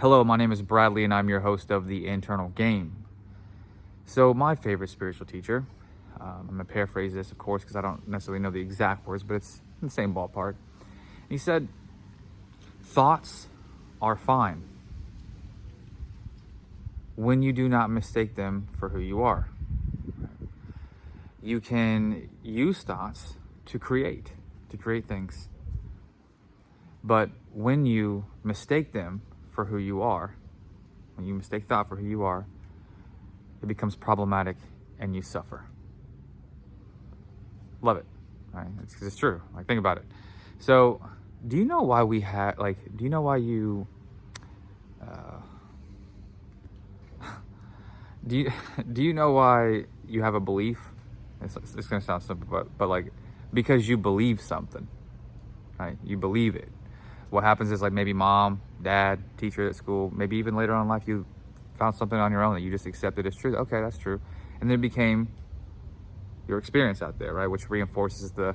Hello, my name is Bradley and I'm your host of The Internal Game. So my favorite spiritual teacher, I'm going to paraphrase this, of course, because I don't necessarily know the exact words, but it's in the same ballpark. He said, thoughts are fine when you do not mistake them for who you are. You can use thoughts to create things. But when you mistake them for who you are, when you mistake thought for who you are, it becomes problematic and you suffer. Love it, right? It's because it's true. Like, think about it. So, do you know why we have, do you know why you, do you know why you have a belief? It's going to sound simple, but like, because you believe something, right? You believe it. What happens is, like, maybe mom, dad, teacher at school, maybe even later on in life, you found something on your own that you just accepted as true. Okay, that's true. And then it became your experience out there, right? Which reinforces the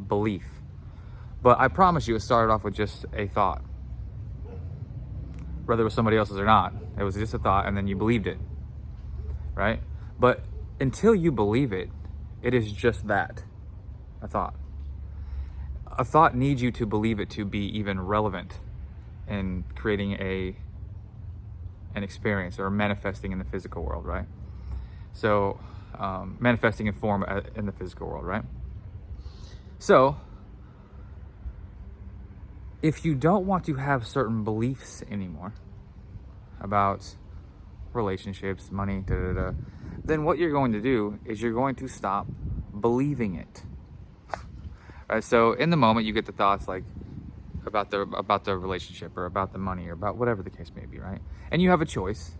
belief. But I promise you, it started off with just a thought. Whether it was somebody else's or not, it was just a thought, and then you believed it, right? But until you believe it, it is just that, a thought. A thought needs you to believe it to be even relevant in creating an experience or manifesting in the physical world, right? So, manifesting in form in the physical world, right? So, if you don't want to have certain beliefs anymore about relationships, money, then what you're going to do is you're going to stop believing it. Right? So in the moment you get the thoughts like about the relationship or about the money or about whatever the case may be, right? And you have a choice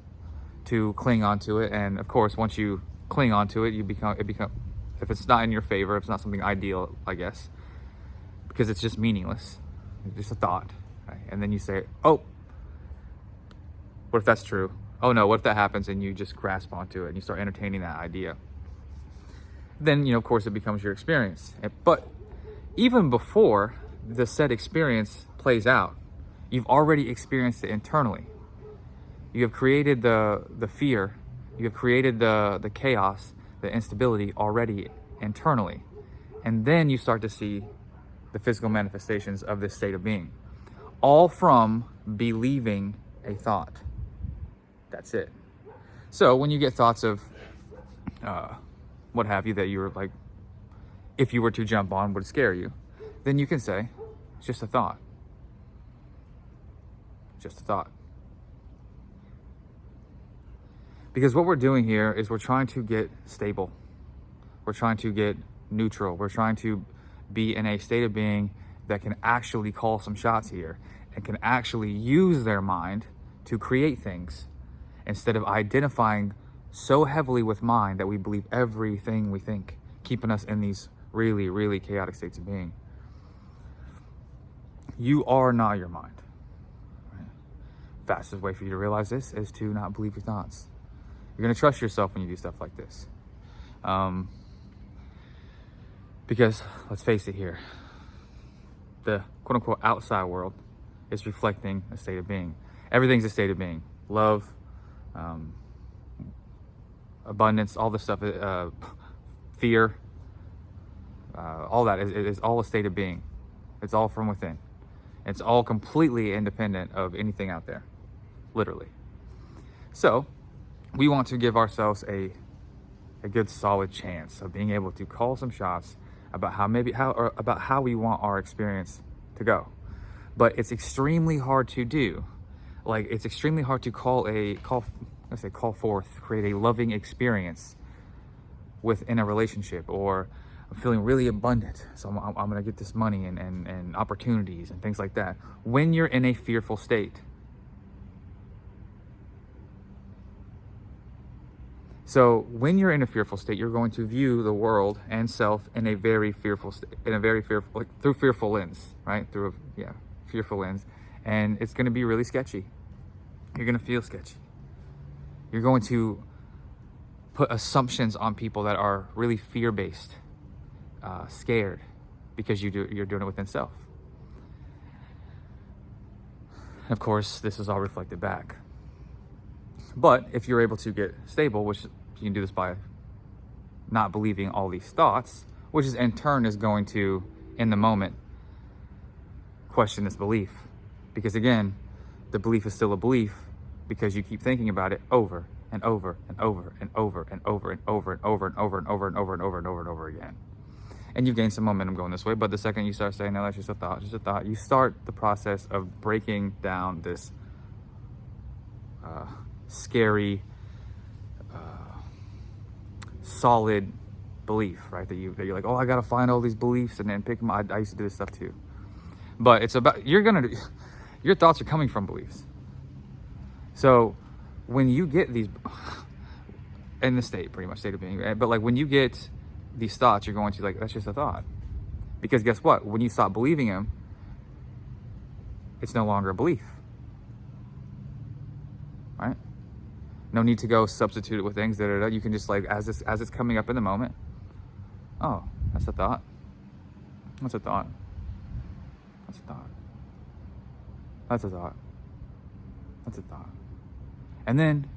to cling on to it, and of course once you cling on to it, it become if it's not in your favor, if it's not something ideal, I guess, because it's just meaningless. It's just a thought, right? And then you say, oh, what if that's true? Oh no, what if that happens? And you just grasp onto it and you start entertaining that idea. Then, of course, it becomes your experience. But even before the said experience plays out, you've already experienced it internally. You have created the fear, you have created the chaos, the instability already internally. And then you start to see the physical manifestations of this state of being. All from believing a thought. That's it. So when you get thoughts of what have you that you were like, if you were to jump on, would scare you, then you can say, it's just a thought. Just a thought. Because what we're doing here is we're trying to get stable. We're trying to get neutral. We're trying to be in a state of being that can actually call some shots here and can actually use their mind to create things instead of identifying so heavily with mind that we believe everything we think, keeping us in these really, really chaotic states of being. You are not your mind. Right? Fastest way for you to realize this is to not believe your thoughts. You're going to trust yourself when you do stuff like this. Because, let's face it here, the quote-unquote outside world is reflecting a state of being. Everything's a state of being. Love, abundance, all this stuff, fear, all that is all a state of being. It's all from within. It's all completely independent of anything out there, literally. So we want to give ourselves a good solid chance of being able to call some shots about how we want our experience to go. But it's extremely hard to do. Like, it's extremely hard to call forth, create a loving experience within a relationship, or I'm feeling really abundant, so I'm going to get this money and opportunities and things like that, when you're in a fearful state. So when you're in a fearful state, you're going to view the world and self in a very fearful through fearful lens, right? Fearful lens. And it's going to be really sketchy. You're going to feel sketchy. You're going to put assumptions on people that are really fear-based, scared, because you're doing it within self. Of course, this is all reflected back. But if you're able to get stable, which you can do this by not believing all these thoughts, which is in turn is going to, in the moment, question this belief. Because again, the belief is still a belief because you keep thinking about it over and over and over and over and over and over and over and over and over and over and over and over and over again. And you've gained some momentum going this way, but the second you start saying, no, that's just a thought, you start the process of breaking down this scary, solid belief, right? That you're like, oh, I gotta find all these beliefs and then pick them. I used to do this stuff too. But it's about, your thoughts are coming from beliefs. So when you get these, in the state, pretty much state of being, right? But like when you get these thoughts, you're going to like, that's just a thought. Because guess what? When you stop believing them, it's no longer a belief, right? No need to go substitute it with things. You can just like, as it's coming up in the moment, oh, that's a thought. That's a thought. That's a thought. That's a thought. That's a thought. And then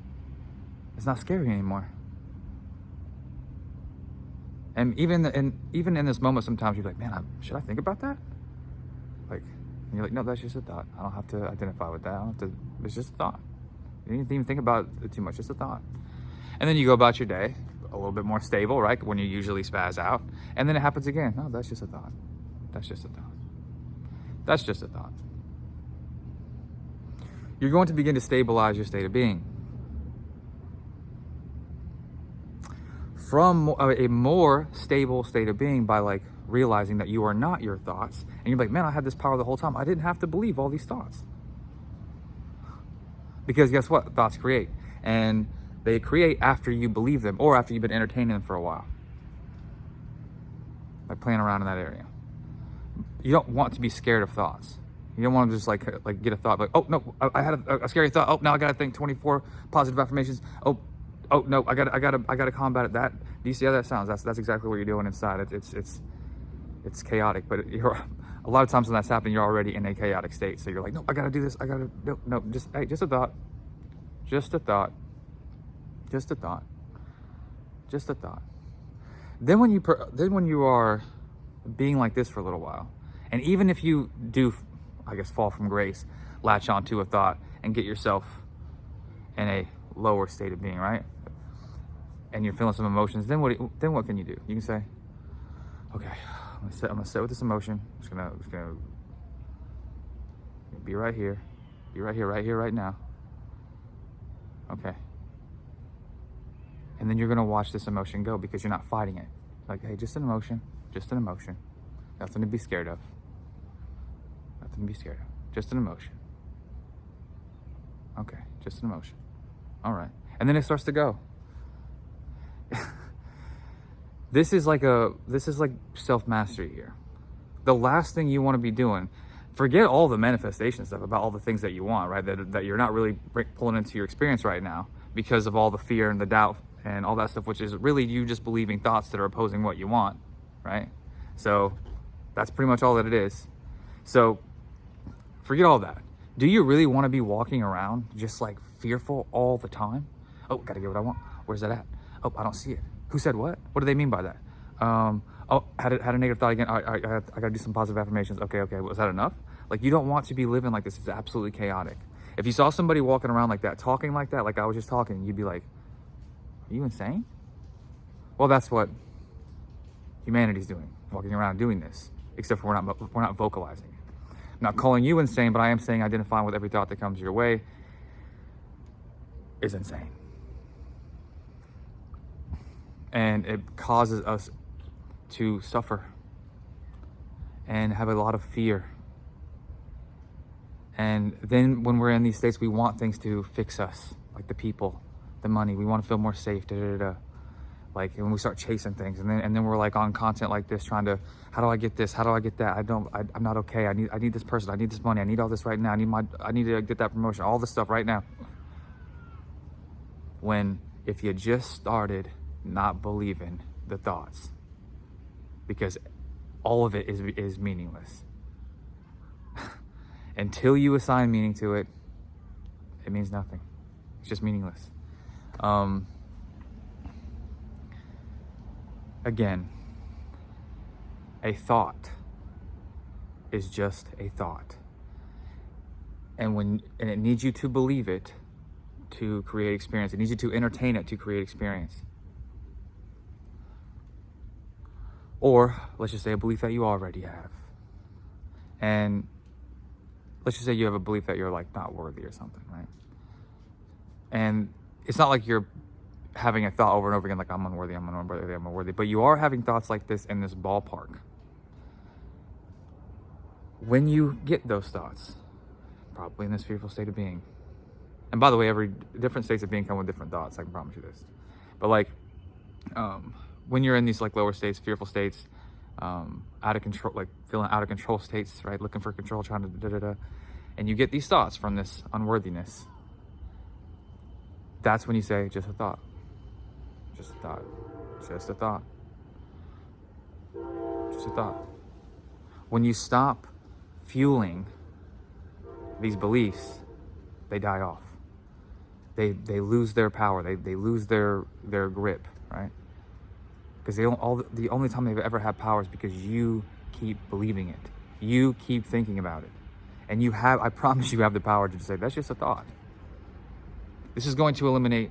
it's not scary anymore. And even in this moment, sometimes you're like, man, should I think about that? Like, and you're like, no, that's just a thought. I don't have to identify with that. I don't have to. It's just a thought. You didn't even think about it too much. Just a thought. And then you go about your day a little bit more stable, right? When you usually spaz out. And then it happens again. No, that's just a thought. That's just a thought. That's just a thought. You're going to begin to stabilize your state of being. From a more stable state of being by like realizing that you are not your thoughts. And you're like, man, I had this power the whole time. I didn't have to believe all these thoughts. Because guess what? Thoughts create. And they create after you believe them or after you've been entertaining them for a while. Like playing around in that area. You don't want to be scared of thoughts. You don't want to just like get a thought like, oh no, I had a scary thought. Oh, now I got to think 24 positive affirmations. Oh no, I gotta combat it. That, do you see how that sounds? That's exactly what you're doing inside. It's chaotic, but a lot of times when that's happening, you're already in a chaotic state. So you're like, no, I gotta do this. No, just a thought, just a thought, just a thought, just a thought. Then when you are being like this for a little while, and even if you do, I guess, fall from grace, latch onto a thought and get yourself in a lower state of being, right? And you're feeling some emotions, then what can you do? You can say, okay, I'm gonna sit with this emotion. I'm just gonna be right here, right now. Okay. And then you're gonna watch this emotion go because you're not fighting it. Like, hey, just an emotion, nothing to be scared of. Nothing to be scared of. Just an emotion. Okay, just an emotion. All right. And then it starts to go. This is like self-mastery here. The last thing you want to be doing, forget all the manifestation stuff about all the things that you want, right? That you're not really pulling into your experience right now because of all the fear and the doubt and all that stuff, which is really you just believing thoughts that are opposing what you want, right? So that's pretty much all that it is. So forget all that. Do you really want to be walking around just like fearful all the time? Oh, gotta get what I want. Where's that at? Oh, I don't see it. Who said what? What do they mean by that? Oh, had a negative thought again. I gotta do some positive affirmations. Okay. Was that enough? Like, you don't want to be living like this. It's absolutely chaotic. If you saw somebody walking around like that, talking like that, like I was just talking, you'd be like, are you insane? Well, that's what humanity's doing, walking around doing this, except for we're not vocalizing it. I'm not calling you insane, but I am saying identifying with every thought that comes your way is insane. And it causes us to suffer and have a lot of fear. And then when we're in these states, we want things to fix us, like the people, the money. We want to feel more safe, Like when we start chasing things, and then we're like on content like this, trying to, how do I get this? How do I get that? I'm not okay. I need this person. I need this money. I need all this right now. I need to get that promotion. All this stuff right now. When if you just started not believing the thoughts, because all of it is meaningless. Until you assign meaning to it, it means nothing. It's just meaningless. Again, a thought is just a thought. And it needs you to believe it to create experience. It needs you to entertain it to create experience. Or let's just say a belief that you already have. And let's just say you have a belief that you're like not worthy or something, right? And it's not like you're having a thought over and over again like I'm unworthy, I'm unworthy, I'm unworthy, but you are having thoughts like this in this ballpark. When you get those thoughts, probably in this fearful state of being, and by the way, every different states of being come with different thoughts, I can promise you this, but like when you're in these like lower states, fearful states, out of control, like feeling out of control states, right, looking for control, trying to and you get these thoughts from this unworthiness, that's when you say, just a thought, just a thought, just a thought, just a thought. When you stop fueling these beliefs, they die off. They lose their power. They lose their grip, right? Because the only time they've ever had power is because you keep believing it. You keep thinking about it. And I promise you have the power to say, that's just a thought. This is going to eliminate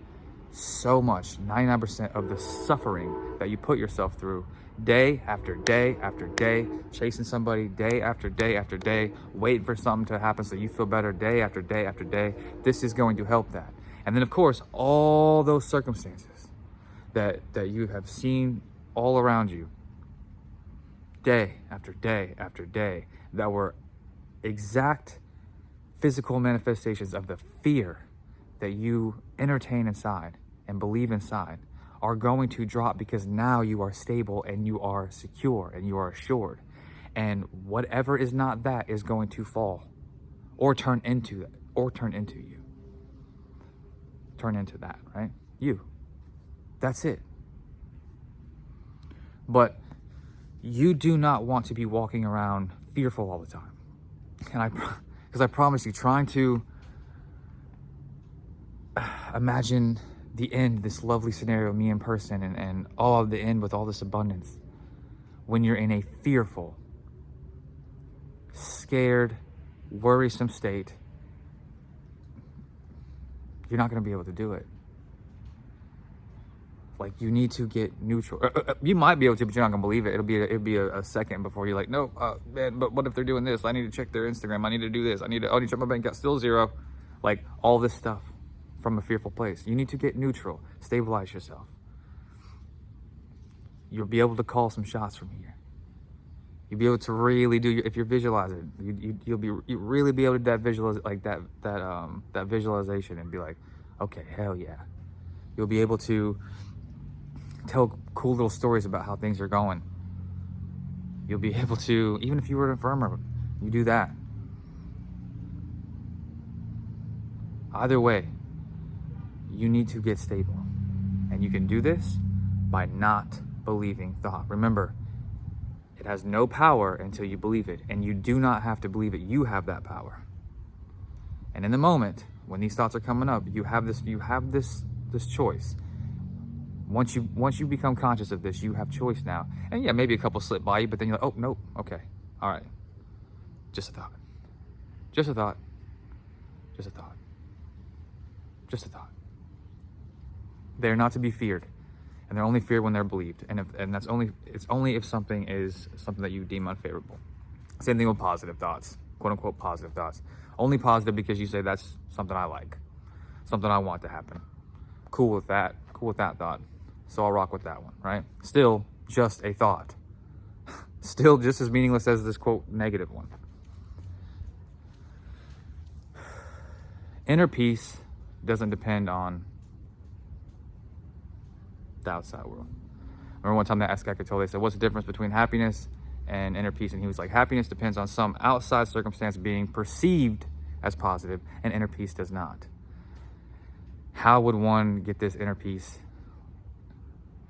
so much, 99% of the suffering that you put yourself through day after day after day, chasing somebody day after day after day, waiting for something to happen so you feel better day after day after day. This is going to help that. And then, of course, all those circumstances that you have seen all around you, day after day after day, that were exact physical manifestations of the fear that you entertain inside and believe inside, are going to drop because now you are stable and you are secure and you are assured. And whatever is not that is going to fall or turn into you. Turn into that, right? You. That's it. But you do not want to be walking around fearful all the time. And because I promise you, trying to imagine the end, this lovely scenario, me in person, and all of the end with all this abundance, when you're in a fearful, scared, worrisome state, you're not going to be able to do it. Like, you need to get neutral. You might be able to, but you're not going to believe it. It'll be a second before you're like, no, man, but what if they're doing this? I need to check their Instagram. I need to do this. I need to check my bank account. Still zero. Like, all this stuff from a fearful place. You need to get neutral. Stabilize yourself. You'll be able to call some shots from here. You'll be able to really do if you're visualizing. You'll really be able to visualize like that visualization and be like, okay, hell yeah. You'll be able to tell cool little stories about how things are going. You'll be able to, even if you were an affirmer, you do that. Either way, you need to get stable. And you can do this by not believing thought. Remember, it has no power until you believe it. And you do not have to believe it. You have that power. And in the moment, when these thoughts are coming up, you have this choice. Once you become conscious of this, you have choice now. And yeah, maybe a couple slip by you, but then you're like, oh, nope, okay, all right. Just a thought. Just a thought. Just a thought. Just a thought. They're not to be feared, and they're only feared when they're believed. And it's only if something is something that you deem unfavorable. Same thing with positive thoughts, quote unquote positive thoughts. Only positive because you say that's something I like, something I want to happen. Cool with that. Cool with that thought. So I'll rock with that one, right? Still just a thought. Still just as meaningless as this quote negative one. Inner peace doesn't depend on the outside world. Remember one time that Eskaka told, they said, what's the difference between happiness and inner peace? And he was like, happiness depends on some outside circumstance being perceived as positive, and inner peace does not. How would one get this inner peace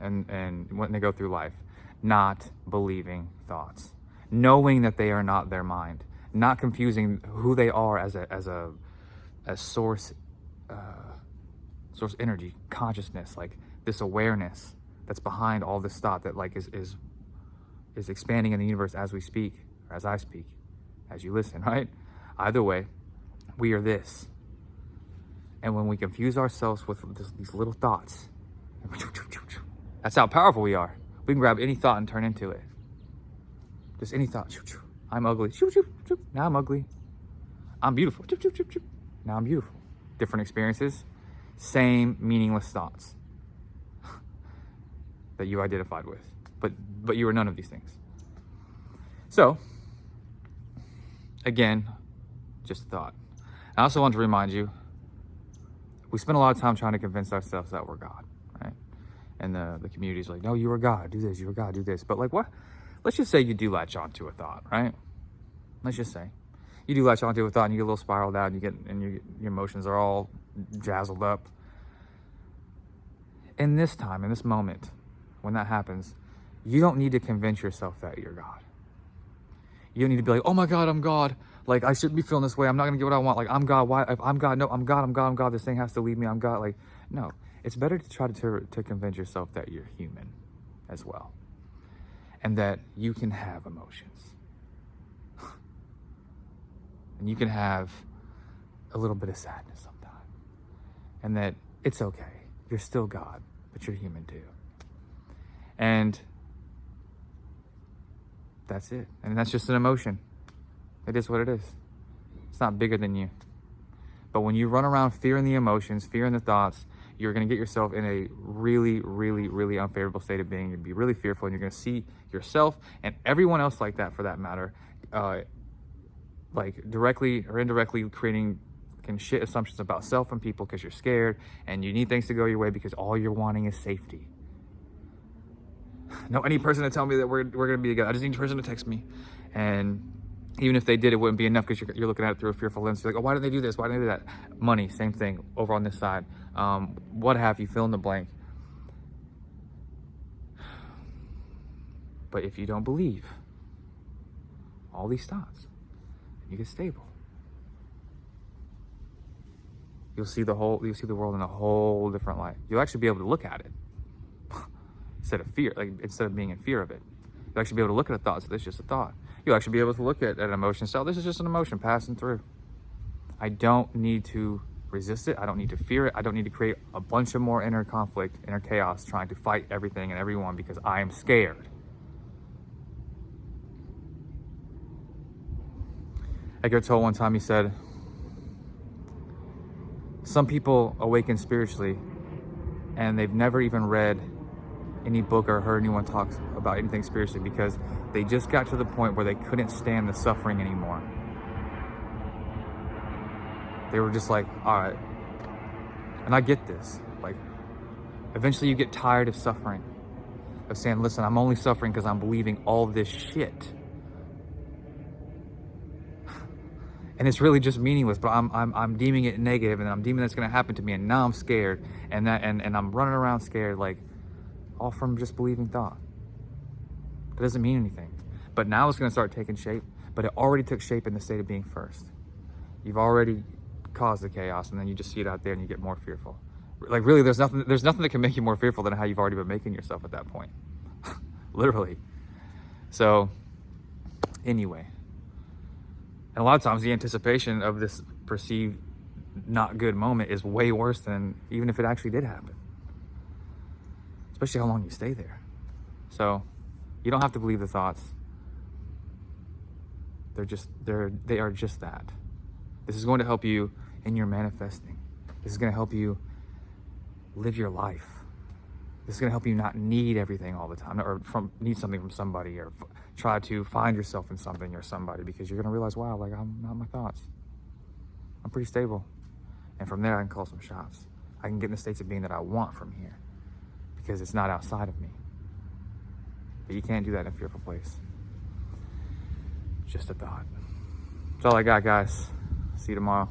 and when they go through life? Not believing thoughts, knowing that they are not their mind, not confusing who they are as source, source energy, consciousness, like this awareness that's behind all this thought that like is expanding in the universe as we speak, or as I speak, as you listen, right? Either way, we are this. And when we confuse ourselves with these little thoughts, that's how powerful we are. We can grab any thought and turn into it. Just any thought. I'm ugly. Now I'm ugly. I'm beautiful. Now I'm beautiful. Different experiences, same meaningless thoughts that you identified with. But you were none of these things. So, again, just a thought. I also want to remind you, we spend a lot of time trying to convince ourselves that we're God, right? And the community's like, no, you are God, do this, you are God, do this. But like what? Let's just say you do latch onto a thought, right? Let's just say you do latch onto a thought and you get a little spiraled out and your emotions are all jazzled up. In this time, in this moment, when that happens, you don't need to convince yourself that you're God. You don't need to be like, oh my God, I'm God. Like, I shouldn't be feeling this way. I'm not going to get what I want. Like, I'm God. Why? If I'm God. No, I'm God. This thing has to leave me. I'm God. Like, no. It's better to try to convince yourself that you're human as well. And that you can have emotions. And you can have a little bit of sadness sometimes. And that it's okay. You're still God, but you're human too. And that's it. And that's just an emotion. It is what it is. It's not bigger than you. But when you run around fearing the emotions, fearing the thoughts, you're going to get yourself in a really, really, really unfavorable state of being. You're going to be really fearful, and you're going to see yourself and everyone else like that, for that matter, like directly or indirectly creating shit assumptions about self and people because you're scared and you need things to go your way because all you're wanting is safety. No, any person to tell me that we're going to be good. I just need a person to text me. And even if they did, it wouldn't be enough because you're looking at it through a fearful lens. You're like, oh, why didn't they do this? Why didn't they do that? Money, same thing over on this side. What have you, fill in the blank. But if you don't believe all these thoughts, you get stable. You'll see the world in a whole different light. You'll actually be able to look at it instead of being in fear of it. You'll actually be able to look at a thought, so this is just a thought. You'll actually be able to look at an emotion, so this is just an emotion passing through. I don't need to resist it. I don't need to fear it. I don't need to create a bunch of more inner conflict, inner chaos, trying to fight everything and everyone because I am scared. Eckhart Tolle one time, he said, some people awaken spiritually and they've never even read any book or heard anyone talk about anything spiritually because they just got to the point where they couldn't stand the suffering anymore. They were just like, all right. And I get this. Like, eventually you get tired of suffering, of saying, listen, I'm only suffering because I'm believing all this shit. And it's really just meaningless, but I'm deeming it negative, and I'm deeming that's gonna happen to me, and now I'm scared, and I'm running around scared, like, all from just believing thought. It doesn't mean anything. But now it's gonna start taking shape, but it already took shape in the state of being first. You've already caused the chaos, and then you just see it out there and you get more fearful. Like, really, there's nothing that can make you more fearful than how you've already been making yourself at that point. Literally. So, anyway. And a lot of times the anticipation of this perceived not good moment is way worse than even if it actually did happen. Especially how long you stay there. So you don't have to believe the thoughts. They are just that. This is going to help you in your manifesting. This is going to help you live your life. This is going to help you not need everything all the time, or need something from somebody, or try to find yourself in something or somebody, because you're going to realize, wow, like, I'm not my thoughts. I'm pretty stable. And from there, I can call some shots. I can get in the states of being that I want from here, because it's not outside of me. But you can't do that in a fearful place. Just a thought. That's all I got, guys. See you tomorrow.